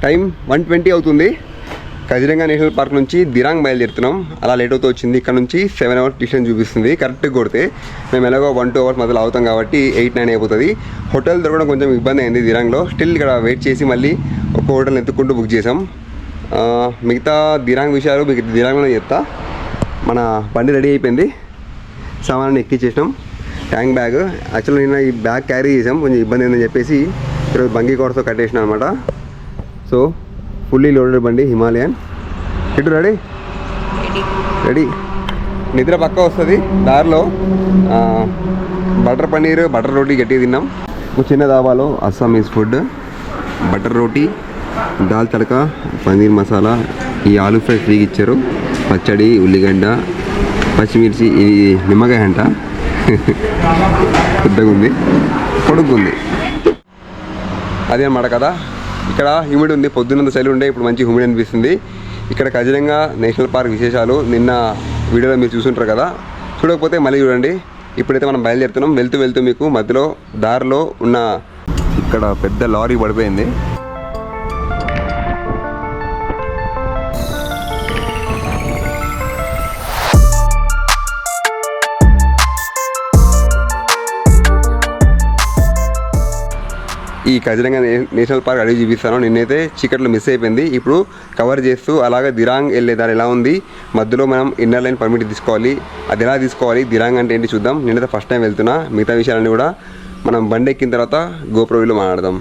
Time 1:20 అవుతుంది. Kaziranga national park నుంచి దిరాంగ్ బయలుదేరుతున్నాం. అలా లేట్ అవుతూ వచ్చింది. ఇక్కడ నుంచి 7 అవర్స్ డిస్టెన్స్ చూపిస్తుంది. కరెక్ట్గా కొడితే మేము ఎలాగో 1-2 అవర్స్ మధ్యలో అవుతాం కాబట్టి 8-9 అయిపోతుంది. హోటల్ దొరకడం కొంచెం ఇబ్బంది అయింది దిరాంగ్లో. స్టిల్ ఇక్కడ వెయిట్ చేసి మళ్ళీ ఒక హోటల్ ఎత్తుకుంటూ బుక్ చేసాం. మిగతా దిరాంగ్ విషయాలు మీకు దిరాంగ్లో చెప్తా. మన బండి రెడీ అయిపోయింది, సామాన్ని ఎక్కించేసాం. ట్యాంక్ బ్యాగ్ యాక్చువల్గా నిన్న ఈ బ్యాగ్ క్యారీ చేసాం, కొంచెం ఇబ్బంది అయిందని చెప్పేసి ఈరోజు బంగి కోడతో కట్టేసిన అనమాట. సో ఫుల్లీ లోడెడ్ బండి హిమాలయన్. ఇటు రెడీ. నిద్ర పక్క వస్తుంది. దారిలో బటర్ పన్నీర్, బటర్ రోటీ గట్టిగా తిన్నాం. చిన్న దాబాలో అస్సామీస్ ఫుడ్, బటర్ రోటీ, దాల్ తడక, పన్నీర్ మసాలా, ఈ ఆలూ ఫ్రై ఫ్రీగా ఇచ్చారు, పచ్చడి, ఉల్లిగడ్డ, పచ్చిమిర్చి, ఇది నిమ్మకాయ అంట, పెద్దగా ఉంది, పొడుగుంది. అదే అన్నమాట కదా. ఇక్కడ హ్యూమిడ్ ఉంది, పొద్దున్నంత చలి ఉండే, ఇప్పుడు మంచి హ్యూమిడ్ అనిపిస్తుంది. ఇక్కడ కజిరంగా నేషనల్ పార్క్ విశేషాలు నిన్న వీడియోలో మీరు చూసుంటారు కదా, చూడకపోతే మళ్ళీ చూడండి. ఇప్పుడైతే మనం బయలుదేరుతున్నాం. వెళ్తూ మీకు మధ్యలో దారిలో ఉన్న ఇక్కడ పెద్ద లారీ పడిపోయింది. ఈ కజిరంగా నేషనల్ పార్క్ అడిగి చూపిస్తాను. నిన్నైతే చీకట్లో మిస్ అయిపోయింది. ఇప్పుడు కవర్ చేస్తూ అలాగే దిరాంగ్ వెళ్ళే దారి ఎలా ఉంది, మధ్యలో మనం ఇన్నర్ లైన్ పర్మిట్ తీసుకోవాలి, అది ఎలా తీసుకోవాలి, దిరాంగ్ అంటే ఏంటి చూద్దాం. నేనైతే ఫస్ట్ టైం వెళ్తున్నా. మిగతా విషయాలన్నీ కూడా మనం బండి ఎక్కిన తర్వాత గోప్రోలో మాట్లాడదాం.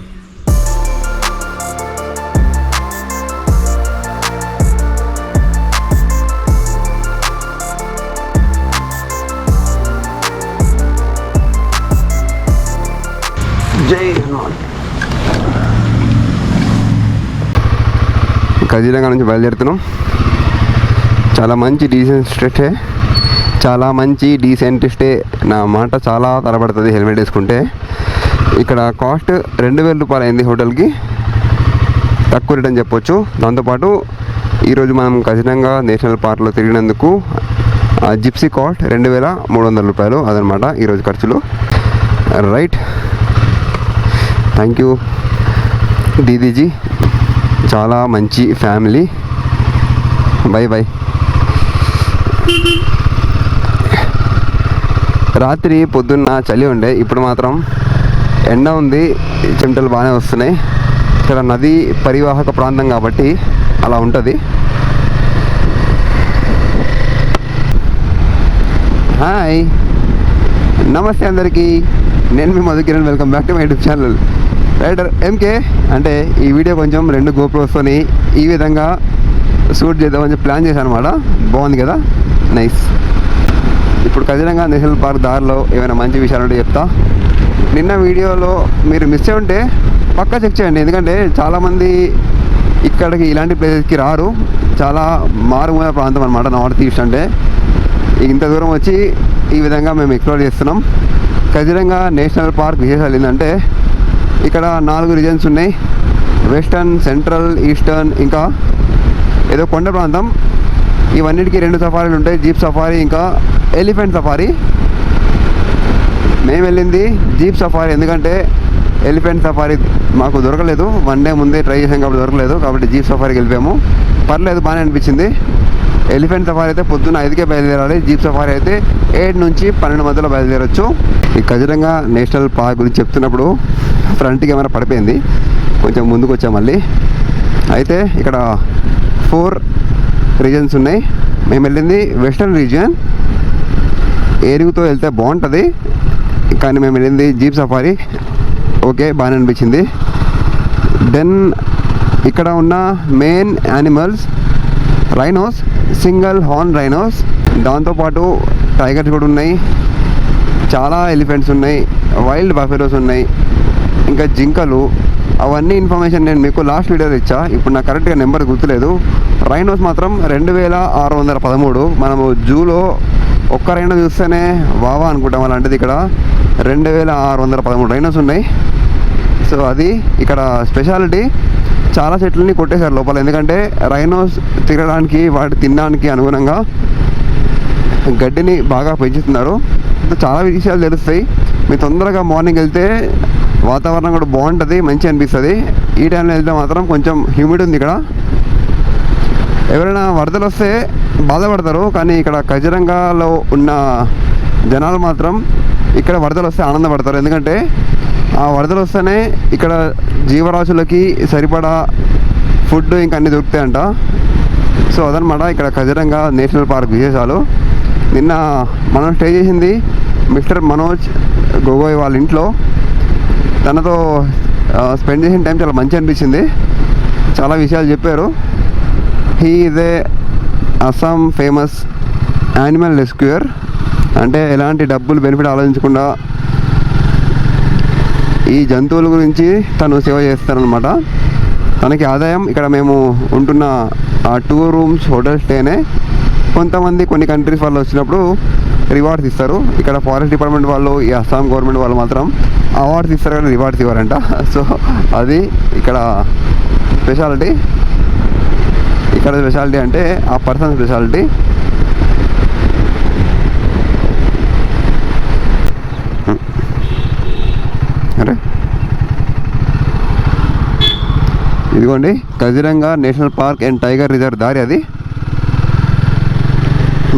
జై హనుమాన్. కజిరంగా నుంచి బయలుదేరుతున్నాం. చాలా మంచి డీసెంట్ స్టే. నా మాట చాలా తరబడుతుంది హెల్మెట్ వేసుకుంటే. ఇక్కడ కాస్ట్ 2,000 రూపాయలు అయింది హోటల్కి, తక్కువ రేట్ అని చెప్పొచ్చు. దాంతోపాటు ఈరోజు మనం కజిరంగా నేషనల్ పార్క్లో తిరిగినందుకు జిప్సీ కాస్ట్ 2,300 రూపాయలు. అదనమాట ఈరోజు ఖర్చులు. రైట్, థ్యాంక్ యూ దీదీజీ, చాలా మంచి ఫ్యామిలీ. బై. రాత్రి పొద్దున్న చలి ఉండే, ఇప్పుడు మాత్రం ఎండ ఉంది, చెమటలు బాగానే వస్తున్నాయి. ఇక్కడ నది పరివాహక ప్రాంతం కాబట్టి అలా ఉంటుంది. హాయ్, నమస్తే అందరికీ. నేను మీ Madhukiran. Welcome back to my YouTube channel rider MK. అంటే ఈ వీడియో కొంచెం 2 GoPros ఈ విధంగా షూట్ చేద్దామని ప్లాన్ చేశాను అనమాట. బాగుంది కదా, నైస్. ఇప్పుడు కజిరంగా నేషనల్ పార్క్ దారిలో ఏమైనా మంచి విషయాలు ఉంటే చెప్తా. నిన్న వీడియోలో మీరు మిస్ అయి ఉంటే పక్కా చెక్ చేయండి, ఎందుకంటే చాలామంది ఇక్కడికి ఇలాంటి ప్లేసెస్కి రారు. చాలా మారుమూల ప్రాంతం అనమాట నార్త్ ఈస్ట్ అంటే. ఇంత దూరం వచ్చి ఈ విధంగా మేము ఎక్స్ప్లోర్ చేస్తున్నాం. కజిరంగా నేషనల్ పార్క్ విశేషాలు ఏంటంటే ఇక్కడ 4 రీజన్స్ ఉన్నాయి: వెస్టర్న్, సెంట్రల్, ఈస్టర్న్, ఇంకా ఏదో కొండ ప్రాంతం. ఇవన్నిటికీ 2 సఫారీలు ఉంటాయి, జీప్ సఫారీ ఇంకా ఎలిఫెంట్ సఫారీ. మేము వెళ్ళింది జీప్ సఫారీ, ఎందుకంటే ఎలిఫెంట్ సఫారీ మాకు దొరకలేదు. 1 డే ముందే ట్రై చేసాం కాబట్టి దొరకలేదు, కాబట్టి జీప్ సఫారీకి వెళ్ళిపోయాము. పర్లేదు, బాగానే అనిపించింది. ఎలిఫెంట్ సఫారీ అయితే పొద్దున్న 5కే బయలుదేరాలి. జీప్ సఫారీ అయితే 7 నుంచి 12 మధ్యలో బయలుదేరొచ్చు. ఈ కజిరంగా నేషనల్ పార్క్ గురించి చెప్తున్నప్పుడు ఫ్రంట్ కెమెరా పడిపోయింది, కొంచెం ముందుకు వచ్చాం మళ్ళీ. అయితే ఇక్కడ 4 రీజన్స్ ఉన్నాయి. మేము వెళ్ళింది వెస్టర్న్ రీజియన్. ఏరుగుతో వెళ్తే బాగుంటుంది, కానీ మేము వెళ్ళింది జీప్ సఫారీ. ఓకే, బాగానే అనిపించింది. దెన్ ఇక్కడ ఉన్న main animals rhinos, single horn rhinos, దాంతోపాటు టైగర్స్ కూడా ఉన్నాయి, చాలా ఎలిఫెంట్స్ ఉన్నాయి, వైల్డ్ బఫెలోస్ ఉన్నాయి, ఇంకా జింకలు. అవన్నీ ఇన్ఫర్మేషన్ నేను మీకు లాస్ట్ వీడియోలో ఇచ్చా. ఇప్పుడు నాకు కరెక్ట్గా నెంబర్ గుర్తులేదు. రైనోస్ మాత్రం 2,613. మనము జూలో ఒక్క రైనో చూస్తేనే వావా అనుకుంటాం, అలాంటిది ఇక్కడ 2,613 రైనోస్ ఉన్నాయి. సో అది ఇక్కడ స్పెషాలిటీ. చాలా చెట్లని కొట్టేశారు లోపల, ఎందుకంటే రైనోస్ తిరగడానికి, వాటి తినడానికి అనుగుణంగా గడ్డిని బాగా పెంచుతున్నారు. చాలా విషయాలు తెలుస్తాయి. మీరు తొందరగా మార్నింగ్ వెళ్తే వాతావరణం కూడా బాగుంటుంది, మంచిగా అనిపిస్తుంది. ఈ టైంలో వెళ్తే మాత్రం కొంచెం హ్యూమిడ్ ఉంది ఇక్కడ. ఎవరైనా వరదలు వస్తే బాధపడతారు, కానీ ఇక్కడ కజిరంగాలో ఉన్న జనాలు మాత్రం ఇక్కడ వరదలు వస్తే ఆనందపడతారు. ఎందుకంటే ఆ వరదలు వస్తేనే ఇక్కడ జీవరాశులకి సరిపడా ఫుడ్ ఇంకా అన్నీ దొరుకుతాయంట. సో అదనమాట ఇక్కడ కజిరంగా నేషనల్ పార్క్ విశేషాలు. నిన్న మనం స్టే చేసింది మిస్టర్ మనోజ్ గొగోయ్ వాళ్ళ ఇంట్లో. తనతో స్పెండ్ చేసిన టైం చాలా మంచి అనిపించింది, చాలా విషయాలు చెప్పారు. He is a Assam famous animal rescuer. అంటే ఎలాంటి డబ్బులు బెనిఫిట్ ఆలోచించకుండా ఈ జంతువుల గురించి తను సేవ చేస్తారనమాట. తనకి ఆదాయం ఇక్కడ మేము ఉంటున్న ఆ 2 రూమ్స్ హోటల్ స్టేనే. కొంతమంది కొన్ని కంట్రీస్ వాళ్ళు వచ్చినప్పుడు రివార్డ్స్ ఇస్తారు. ఇక్కడ ఫారెస్ట్ డిపార్ట్మెంట్ వాళ్ళు, ఈ అస్సాం గవర్నమెంట్ వాళ్ళు మాత్రం అవార్డ్స్ ఇస్తారు కానీ రివార్డ్స్ ఇవ్వరంట. సో అది ఇక్కడ స్పెషాలిటీ. ఇక్కడ స్పెషాలిటీ అంటే ఆ పర్సన్ స్పెషాలిటీ. అరే ఇదిగోండి Kaziranga national park and tiger reserve దారి. అది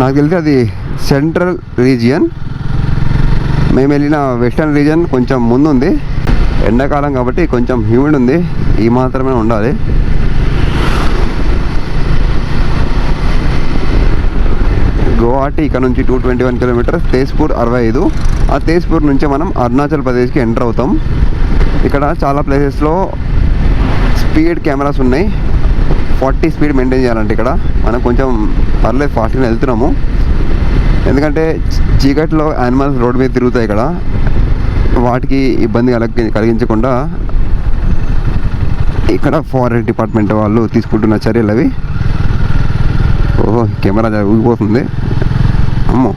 నాకు తెలిసి అది సెంట్రల్ రీజియన్. మేము వెళ్ళిన వెస్టర్న్ రీజియన్ కొంచెం ముందుంది. ఎండాకాలం కాబట్టి కొంచెం హ్యూమిడ్ ఉంది, ఈ మాత్రమే ఉండాలి. గువాహటి ఇక్కడ నుంచి 221 కిలోమీటర్స్, తేజ్పూర్ 65. ఆ తేజ్పూర్ నుంచి మనం అరుణాచల్ ప్రదేశ్కి ఎంటర్ అవుతాం. ఇక్కడ చాలా ప్లేసెస్లో స్పీడ్ కెమెరాస్ ఉన్నాయి. 40 స్పీడ్ మెయింటైన్ చేయాలంటే ఇక్కడ మనం కొంచెం పర్లేదు ఫాస్ట్గా వెళ్తున్నాము. ఎందుకంటే చీకట్లో యానిమల్స్ రోడ్ మీద తిరుగుతాయి. ఇక్కడ వాటికి ఇబ్బంది కలిగించకుండా ఇక్కడ ఫారెస్ట్ డిపార్ట్మెంట్ వాళ్ళు తీసుకుంటున్న చర్యలు అవి. ఓహో కెమెరా ఊగిపోతుంది, అమ్మో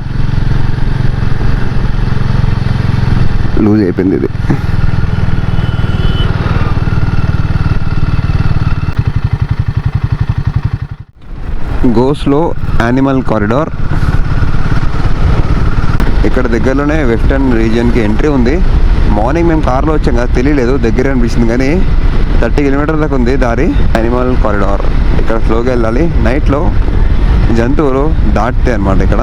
లూజ్ అయిపోయింది ఇది. Go slow animal corridor. ఇక్కడ దగ్గరలోనే వెస్టర్న్ రీజియన్కి ఎంట్రీ ఉంది. మార్నింగ్ మేము కార్లో వచ్చాం కదా, తెలియలేదు, దగ్గర అనిపిస్తుంది, కానీ 30 కిలోమీటర్ దాకా ఉంది దారి. యానిమల్ కారిడార్ ఇక్కడ స్లోగా వెళ్ళాలి. నైట్లో జంతువులు దాటుతాయి అన్నమాట ఇక్కడ.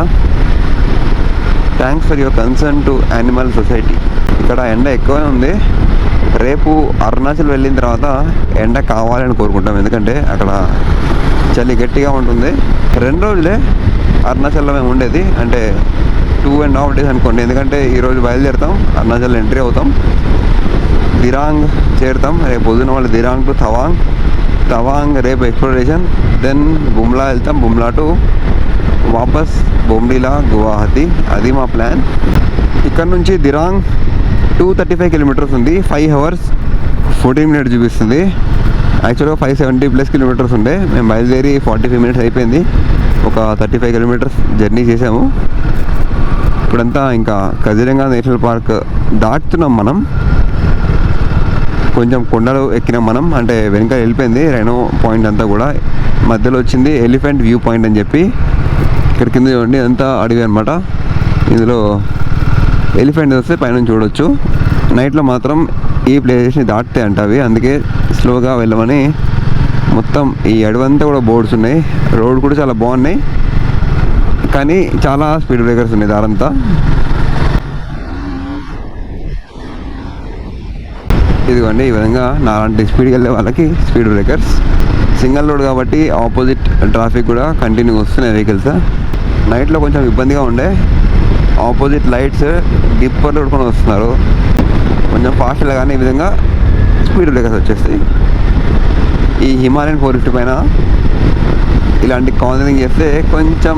Thanks for your concern to animal society. ఇక్కడ ఎండ ఎక్కువే ఉంది. రేపు అరుణాచల్ వెళ్ళిన తర్వాత ఎండ కావాలని కోరుకుంటాం, ఎందుకంటే అక్కడ చలి గట్టిగా ఉంటుంది. 2 రోజులే అరుణాచల్లో మేము ఉండేది, అంటే 2.5 days అనుకోండి. ఎందుకంటే ఈరోజు బయలుదేరుతాం, అరుణాచల్ ఎంట్రీ అవుతాం, దిరాంగ్ చేరుతాం. రేపు పొద్దున వాళ్ళు దిరాంగ్ టు తవాంగ్ రేపు ఎక్స్ప్లోరేషన్. దెన్ బుమ్లా వెళ్తాం, బుమ్లా టు వాపస్ బొమ్డిలా గువాహతి. అది మా ప్లాన్. ఇక్కడ నుంచి దిరాంగ్ 235 కిలోమీటర్స్ ఉంది. 5 hours 14 minutes చూపిస్తుంది. యాక్చువల్గా 570+ కిలోమీటర్స్ ఉండే. మేము బయలుదేరి 45 minutes అయిపోయింది. ఒక 35 కిలోమీటర్స్ జర్నీ చేసాము. ఇప్పుడంతా ఇంకా కజిరంగా నేషనల్ పార్క్ దాటుతున్నాం మనం. కొంచెం కొండలు ఎక్కినాం మనం, అంటే వెనుక వెళ్ళిపోయింది రైనో పాయింట్ అంతా కూడా. మధ్యలో వచ్చింది ఎలిఫెంట్ వ్యూ పాయింట్ అని చెప్పి. ఇక్కడ కింద చూడండి అంతా అడవి అనమాట. ఇందులో ఎలిఫెంట్ వస్తే పైన చూడొచ్చు. నైట్లో మాత్రం ఈ ప్లేసెస్ని దాటుతాయి అంట అవి, అందుకే స్లోగా వెళ్ళమని. మొత్తం ఈ అడవంతా కూడా బోర్డ్స్ ఉన్నాయి. రోడ్ కూడా చాలా బాగున్నాయి, కానీ చాలా స్పీడ్ బ్రేకర్స్ ఉన్నాయి దారంతా. ఇదిగోండి ఈ విధంగా నాలాంటి స్పీడ్కి వెళ్ళే వాళ్ళకి స్పీడ్ బ్రేకర్స్. సింగిల్ రోడ్ కాబట్టి ఆపోజిట్ ట్రాఫిక్ కూడా కంటిన్యూ వస్తున్నాయి వెహికల్స్. నైట్లో కొంచెం ఇబ్బందిగా ఉండే. ఆపోజిట్ లైట్స్ డిప్పర్లు కొడుకొని వస్తున్నారు, కొంచెం ఫాస్ట్ కానీ ఈ విధంగా స్పీడ్ బ్రేకర్స్ వచ్చేస్తాయి. ఈ హిమాలయన్ ఫారెస్ట్ పైన ఇలాంటి కార్నరింగ్ చేస్తే కొంచెం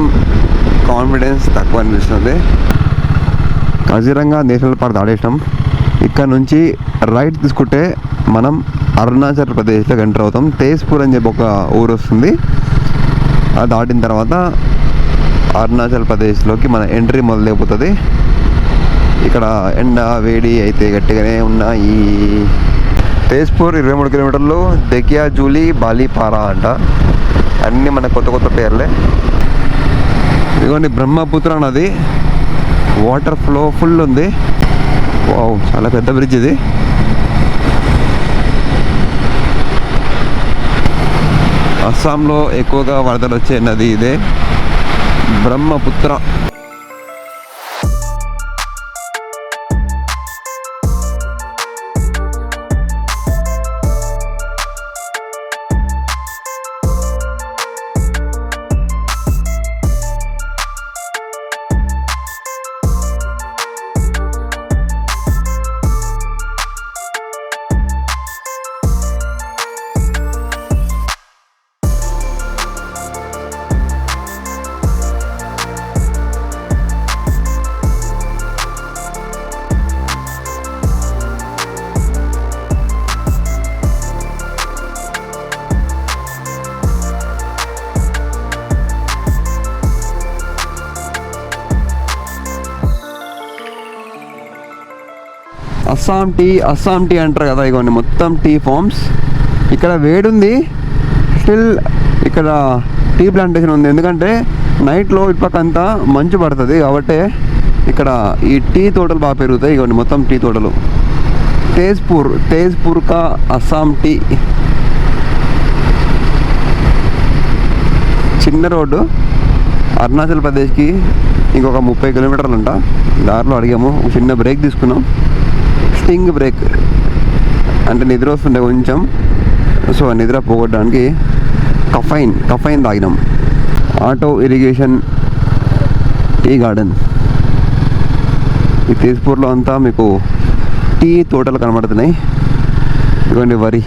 కాన్ఫిడెన్స్ తక్కువ అనిపిస్తుంది. కజిరంగా నేషనల్ పార్క్ దాటేసినాం. ఇక్కడ నుంచి రైట్ తీసుకుంటే మనం అరుణాచల్ ప్రదేశ్లోకి ఎంటర్ అవుతాం. తేజ్పూర్ అని చెప్పి ఒక ఊరు వస్తుంది. అది దాటిన తర్వాత అరుణాచల్ ప్రదేశ్లోకి మన ఎంట్రీ మొదలైపోతుంది. ఇక్కడ ఎండ వేడి అయితే గట్టిగానే ఉన్నాయి. తేజ్పూర్ 23 కిలోమీటర్లు. దెకియా జూలీ బాలీపారా అంట. అన్నీ మన కొత్త కొత్త పేర్లే. ఇదిగోండి బ్రహ్మపుత్ర నది, వాటర్ ఫ్లో ఫుల్ ఉంది. వావ్ చాలా పెద్ద బ్రిడ్జ్ ఇది. అస్సాంలో ఎక్కువగా వరదలు వచ్చే నది ఇదే, బ్రహ్మపుత్ర. అస్సాం టీ అంటారు కదా, ఇగోండి మొత్తం టీ ఫార్మ్స్. ఇక్కడ వేడుంది స్టిల్, ఇక్కడ టీ ప్లాంటేషన్ ఉంది. ఎందుకంటే నైట్లో ఇటుపక్కంతా మంచు పడుతుంది కాబట్టి ఇక్కడ ఈ టీ తోటలు బాగా పెరుగుతాయి. ఇగోండి మొత్తం టీ తోటలు. తేజ్పూర్ కా అస్సాం టీ. చిన్న రోడ్డు, అరుణాచల్ ప్రదేశ్కి ఇంకొక 30 కిలోమీటర్లు అంట. దారిలో అడిగాము, చిన్న బ్రేక్ తీసుకున్నాం, స్టింగ్ బ్రేక్. అంటే నిద్ర వస్తుండే కొంచెం, సో నిద్ర పోగొట్టడానికి కఫైన్ తాగినాం. Auto irrigation tea garden. ఈ తేజ్పూర్లో అంతా మీకు టీ తోటలు కనబడుతున్నాయి. ఇదిగోండి వరి.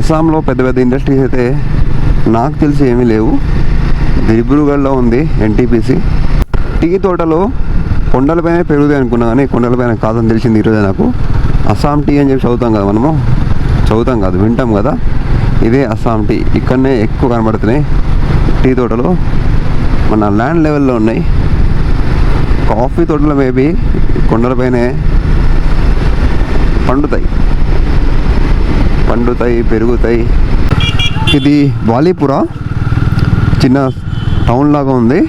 అస్సాంలో పెద్ద పెద్ద ఇండస్ట్రీస్ అయితే నాకు తెలిసి ఏమీ లేవు. దిబ్రూగఢ్లో ఉంది ఎన్టీపీసీ. టీ తోటలు కొండలపైన పెరుగుతాయి అనుకున్నా, కానీ కొండలపైన కాదని తెలిసింది ఈరోజే నాకు. అస్సాం టీ అని చెప్పి చదువుతాం కాదు, వింటాం కదా. ఇదే అస్సాం టీ. ఇక్కడనే ఎక్కువ కనబడుతున్నాయి టీ తోటలు. మన ల్యాండ్ లెవెల్లో ఉన్నాయి. కాఫీ తోటలు మేబీ కొండలపైనే పండుతాయి, పెరుగుతాయి. ఇది బాలీపురా, చిన్న టౌన్ లాగా ఉంది.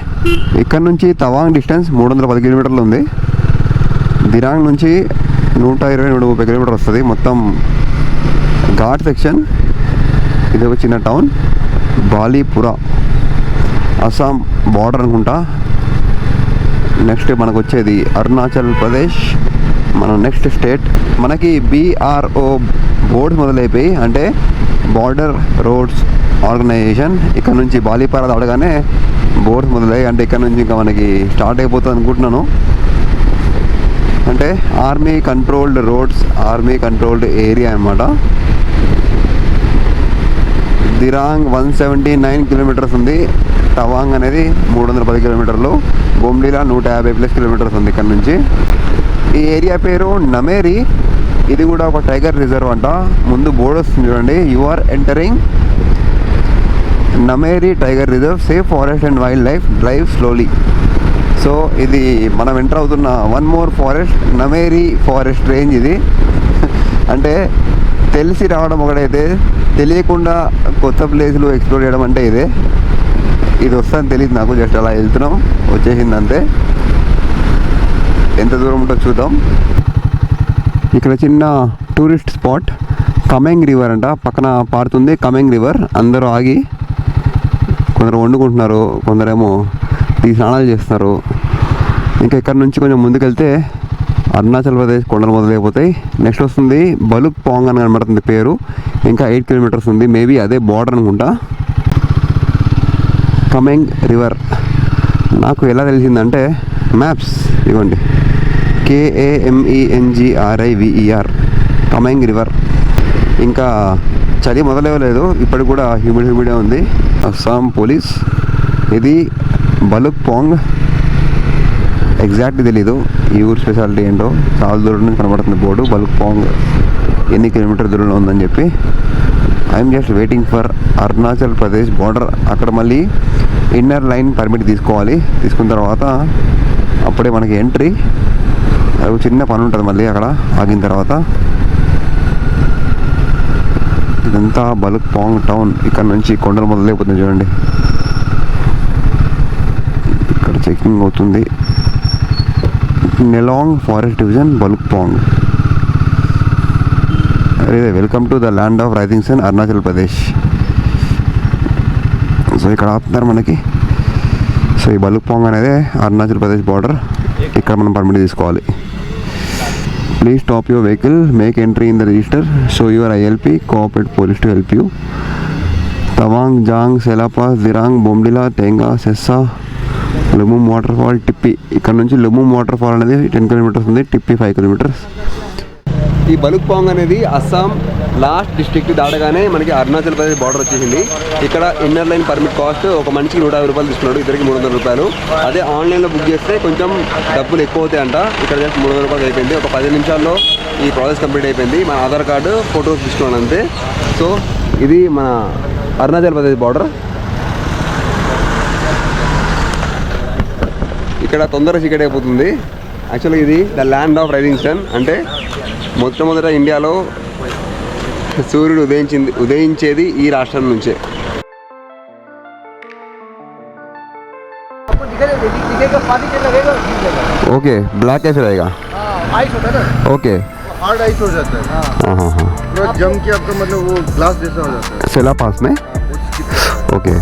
ఇక్కడ నుంచి తవాంగ్ డిస్టెన్స్ 310 కిలోమీటర్లు ఉంది. దిరాంగ్ నుంచి 120-130 కిలోమీటర్ వస్తుంది. మొత్తం ఘాట్ సెక్షన్. ఇది ఒక చిన్న టౌన్ బాలీపురా, అస్సాం బార్డర్ అనుకుంటా. నెక్స్ట్ మనకు వచ్చేది అరుణాచల్ ప్రదేశ్, మనం నెక్స్ట్ స్టేట్. మనకి BRO బోర్డ్స్ మొదలైపోయి, అంటే బార్డర్ రోడ్స్ ఆర్గనైజేషన్. ఇక్కడ నుంచి బాలీపురా దాటగానే బోర్డ్స్ మొదలయ్యాయి. అంటే ఇక్కడ నుంచి ఇంకా మనకి స్టార్ట్ అయిపోతుంది అనుకుంటున్నాను. అంటే army controlled roads, army controlled area అన్నమాట. దిరాంగ్ 179 కిలోమీటర్స్ ఉంది. తవాంగ్ అనేది 310 కిలోమీటర్లు. బొమ్డిలా 150+ కిలోమీటర్స్ ఉంది ఇక్కడ నుంచి. ఈ ఏరియా పేరు నమేరి. ఇది కూడా ఒక టైగర్ రిజర్వ్ అంట. ముందు బోర్డు వస్తుంది చూడండి, you are entering Nameri tiger reserve, safe forest and wildlife, drive slowly. So ఇది మనం ఎంటర్ అవుతున్న one more forest, Nameri forest range. ఇది అంటే తెలిసి రావడం ఒకటైతే, తెలియకుండా కొత్త ప్లేసులు ఎక్స్ప్లోర్ చేయడం అంటే ఇదే. ఇది వస్తుందని తెలియదు నాకు, జస్ట్ అలా వెళ్తున్నాం, వచ్చేసింది అంతే. ఎంత దూరం ఉంటుందో చూద్దాం. ఇక్కడ చిన్న టూరిస్ట్ స్పాట్ కమెంగ్ రివర్ అంట, పక్కన పారుతుంది కమెంగ్ రివర్. అందరూ ఆగి కొందరు వండుకుంటున్నారు, కొందరేమో ఈ స్నానాలు చేస్తున్నారు. ఇంకా ఇక్కడ నుంచి కొంచెం ముందుకెళ్తే అరుణాచల్ ప్రదేశ్ కొండలు మొదలైపోతాయి. నెక్స్ట్ వస్తుంది బలుక్ పాంగ్ అని కనబడుతుంది పేరు. ఇంకా 8 కిలోమీటర్స్ ఉంది, మేబీ అదే బార్డర్ అనుకుంటా. కమెంగ్ రివర్ నాకు ఎలా తెలిసిందంటే మ్యాప్స్, ఇవ్వండి, KAMENGRIVER, కమెంగ్ రివర్. ఇంకా చలి మొదలవ్వలేదు, ఇప్పటికి కూడా హ్యూమిడే ఉంది. అస్సాం పోలీస్. ఇది బలుక్ పాంగ్, ఎగ్జాక్ట్లీ తెలీదు ఈ ఊరు స్పెషాలిటీ ఏంటో. చాలా దూరం నుంచి కనబడుతుంది బోర్డు, బలుక్ పాంగ్ ఎన్ని కిలోమీటర్ దూరంలో ఉందని చెప్పి. I'm just waiting for Arunachal Pradesh border. అక్కడ మళ్ళీ ఇన్నర్ లైన్ పర్మిట్ తీసుకోవాలి. తీసుకున్న తర్వాత అప్పుడే మనకి ఎంట్రీ. అది చిన్న పని ఉంటుంది మళ్ళీ అక్కడ ఆగిన తర్వాత. ఇదంతా బలుక్ పాంగ్ టౌన్. ఇక్కడ నుంచి కొండలు మొదలైపోతుంది చూడండి. ఇక్కడ చెకింగ్ అవుతుంది. Nelang forest division, Balukpong. సరే ఇదే welcome to the land of rising sun Arunachal Pradesh. So ఇక్కడ ఆపుతున్నారు మనకి. సో ఈ బలుక్పాంగ్ అనేది అరుణాచల్ ప్రదేశ్ బార్డర్. ఇక్కడ మనం పర్మిట్ తీసుకోవాలి. Please stop your vehicle, make entry in the register, show your ILP, cooperate police to help you. Tawang, Jang, Sela pass, Dirang, Bomdila, Tenga, Sessa, Lumum waterfall, Tippi. ఇక్కడ నుంచి లుముమ్ వాటర్ ఫాల్ అనేది 10 కిలోమీటర్స్ ఉంది, టిప్పి 5 కిలోమీటర్స్. ఈ బలుక్పాంగ్ అనేది అస్సాం లాస్ట్ డిస్ట్రిక్ట్ దాటగానే మనకి అరుణాచల్ ప్రదేశ్ బార్డర్ వచ్చేసింది. ఇక్కడ ఇన్నర్ లైన్ పర్మిట్ కాస్ట్ ఒక మనిషికి 150 రూపాయలు తీసుకున్నాడు, ఇద్దరికి 300 రూపాయలు. అదే ఆన్లైన్లో బుక్ చేస్తే కొంచెం డబ్బులు ఎక్కువ అవుతాయి అంట. ఇక్కడ జస్ట్ 300 రూపాయలు అయిపోయింది. ఒక 10 నిమిషాల్లో ఈ ప్రాసెస్ కంప్లీట్ అయిపోయింది. మన ఆధార్ కార్డు, ఫోటోస్ తీసుకున్నాను అంతే. సో ఇది మన అరుణాచల్ ప్రదేశ్ బార్డర్. ఇక్కడ తొందరగా చీకటి అయిపోతుంది. యాక్చువల్గా ఇది the land of rising sun, అంటే మొట్టమొదట ఇండియాలో సూర్యుడు ఉదయించేది ఈ రాష్ట్రం నుంచే. ఓకే, ब्लैक कैसे रहेगा? आइस होता है ना, ओके, हार्ड आइस हो जाता है. हाँ हाँ हाँ. जम के आपका मतलब वो ग्लास जैसा हो जाता है. सेला पास में. ओके.